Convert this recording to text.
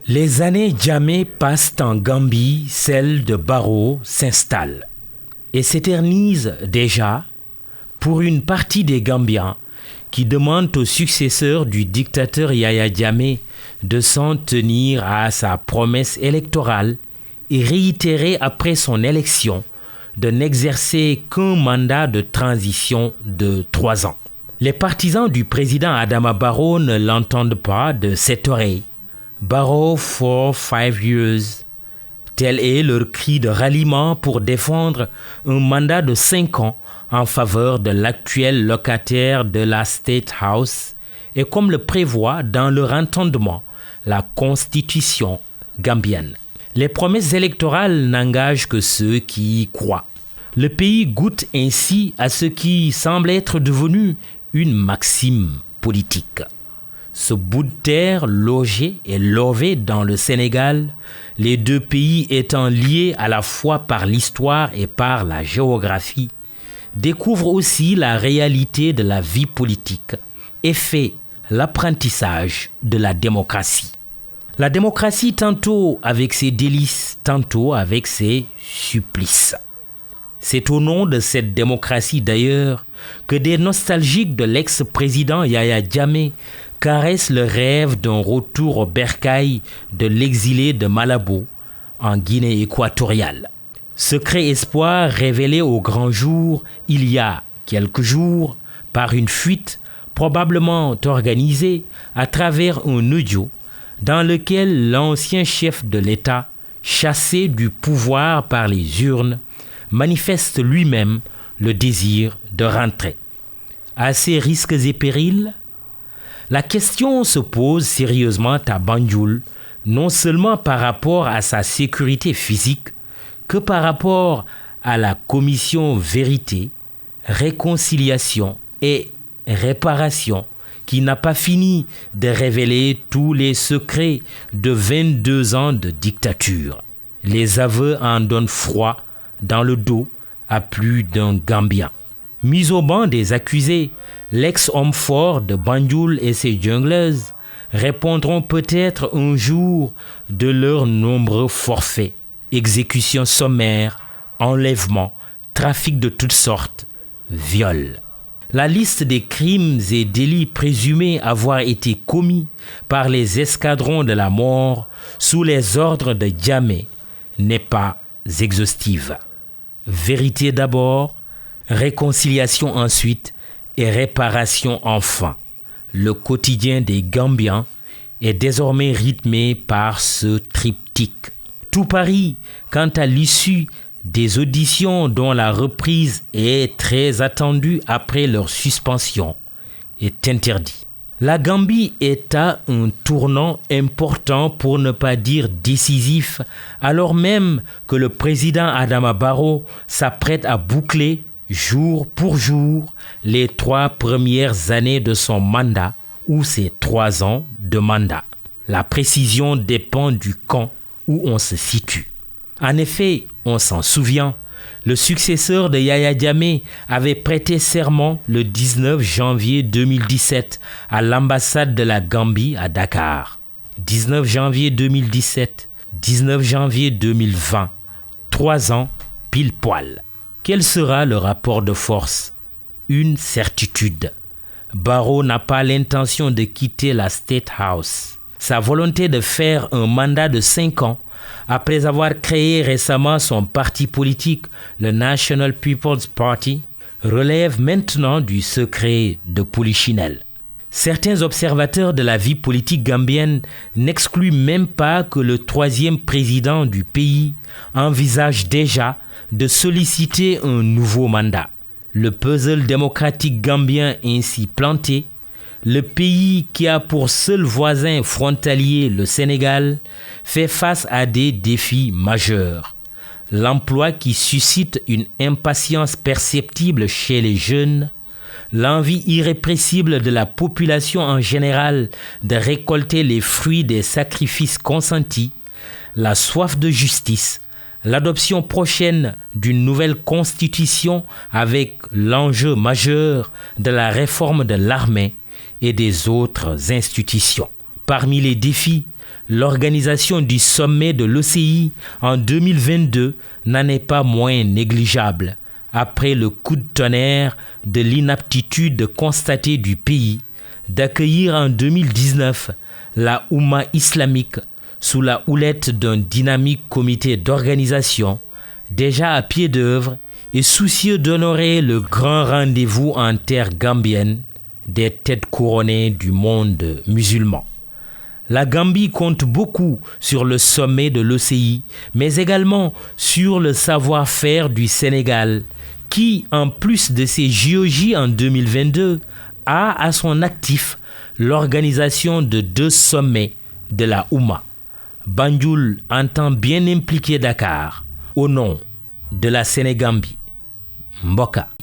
Les années Jammeh passent en Gambie, celle de Barrow s'installe et s'éternise déjà pour une partie des Gambiens qui demandent au successeur du dictateur Yahya Jammeh de s'en tenir à sa promesse électorale et réitérée après son élection de n'exercer qu'un mandat de transition de 3 ans. Les partisans du président Adama Barrow ne l'entendent pas de cette oreille. Barrow for 5 years. Tel est leur cri de ralliement pour défendre un mandat de 5 ans en faveur de l'actuel locataire de la State House et comme le prévoit dans leur entendement la constitution gambienne. Les promesses électorales n'engagent que ceux qui y croient. Le pays goûte ainsi à ce qui semble être devenu une maxime politique. Ce bout de terre logé et lové dans le Sénégal, les deux pays étant liés à la fois par l'histoire et par la géographie, découvre aussi la réalité de la vie politique et fait l'apprentissage de la démocratie. La démocratie tantôt avec ses délices, tantôt avec ses supplices. C'est au nom de cette démocratie d'ailleurs que des nostalgiques de l'ex-président Yahya Jammeh caresse le rêve d'un retour au bercail de l'exilé de Malabo en Guinée équatoriale. Secret espoir révélé au grand jour il y a quelques jours par une fuite probablement organisée à travers un audio dans lequel l'ancien chef de l'État, chassé du pouvoir par les urnes, manifeste lui-même le désir de rentrer. À ces risques et périls, la question se pose sérieusement à Banjul, non seulement par rapport à sa sécurité physique, que par rapport à la commission Vérité, Réconciliation et Réparation qui n'a pas fini de révéler tous les secrets de 22 ans de dictature. Les aveux en donnent froid dans le dos à plus d'un Gambien. Mis au banc des accusés, l'ex-homme fort de Banjul et ses junglers répondront peut-être un jour de leurs nombreux forfaits, exécutions sommaires, enlèvements, trafic de toutes sortes, viols. La liste des crimes et délits présumés avoir été commis par les escadrons de la mort sous les ordres de Jammeh n'est pas exhaustive. Vérité d'abord, réconciliation ensuite et réparation enfin. Le quotidien des Gambiens est désormais rythmé par ce triptyque. Tout Paris, quant à l'issue des auditions dont la reprise est très attendue après leur suspension, est interdit. La Gambie est à un tournant important pour ne pas dire décisif, alors même que le président Adama Barrow s'apprête à boucler jour pour jour les 3 premières années de son mandat ou ses 3 ans de mandat. La précision dépend du camp où on se situe. En effet, on s'en souvient, le successeur de Yahya Jammeh avait prêté serment le 19 janvier 2017 à l'ambassade de la Gambie à Dakar. 19 janvier 2017, 19 janvier 2020, 3 ans pile poil. Quel sera le rapport de force? Une certitude. Barrow n'a pas l'intention de quitter la State House. Sa volonté de faire un mandat de 5 ans après avoir créé récemment son parti politique, le National People's Party, relève maintenant du secret de Polichinelle. Certains observateurs de la vie politique gambienne n'excluent même pas que le 3e président du pays envisage déjà de solliciter un nouveau mandat. Le puzzle démocratique gambien ainsi planté, le pays qui a pour seul voisin frontalier le Sénégal fait face à des défis majeurs. L'emploi qui suscite une impatience perceptible chez les jeunes, l'envie irrépressible de la population en général de récolter les fruits des sacrifices consentis, la soif de justice, l'adoption prochaine d'une nouvelle constitution avec l'enjeu majeur de la réforme de l'armée et des autres institutions. Parmi les défis, l'organisation du sommet de l'OCI en 2022 n'en est pas moins négligeable, après le coup de tonnerre de l'inaptitude constatée du pays d'accueillir en 2019 la Oumma islamique sous la houlette d'un dynamique comité d'organisation déjà à pied d'œuvre et soucieux d'honorer le grand rendez-vous en terre gambienne des têtes couronnées du monde musulman. La Gambie compte beaucoup sur le sommet de l'OCI, mais également sur le savoir-faire du Sénégal, qui, en plus de ses JOJ en 2022, a à son actif l'organisation de 2 sommets de la Oumma. Banjul entend bien impliquer Dakar au nom de la Sénégambie. Mboka.